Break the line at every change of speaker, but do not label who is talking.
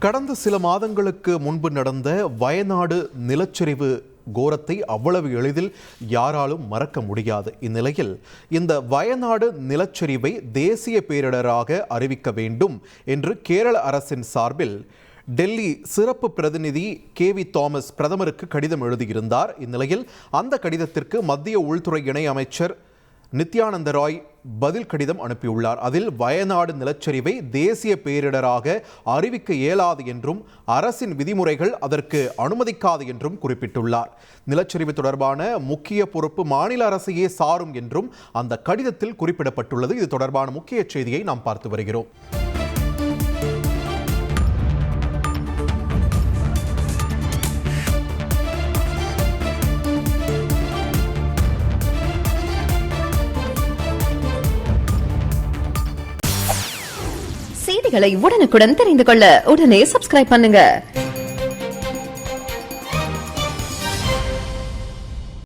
கடந்த சில மாதங்களுக்கு முன்பு நடந்த வயநாடு நிலச்சரிவு கோரத்தை அவ்வளவு எளிதில் யாராலும் மறக்க முடியாது. இந்நிலையில் இந்த வயநாடு நிலச்சரிவை தேசிய பேரிடராக அறிவிக்க வேண்டும் என்று கேரள அரசின் சார்பில் டெல்லி சிறப்பு பிரதிநிதி KV தாமஸ் பிரதமருக்கு கடிதம் எழுதியிருந்தார். இந்நிலையில் அந்த கடிதத்திற்கு மத்திய உள்துறை இணை அமைச்சர் நித்யானந்த ராய் பதில் கடிதம் அனுப்பியுள்ளார். அதில் வயநாடு நிலச்சரிவை தேசிய பேரிடராக அறிவிக்க இயலாது என்றும் அரசின் விதிமுறைகள் அதற்கு அனுமதிக்காது என்றும் குறிப்பிட்டுள்ளார். நிலச்சரிவு தொடர்பான முக்கிய பொறுப்பு மாநில அரசையே சாரும் என்றும் அந்த கடிதத்தில் குறிப்பிடப்பட்டுள்ளது. இது தொடர்பான முக்கிய செய்தியை நாம் பார்த்து வருகிறோம்.
செய்திகளை உடனுக்குடன் தெரிந்து கொள்ள உடனே சப்ஸ்கிரைப் பண்ணுங்க.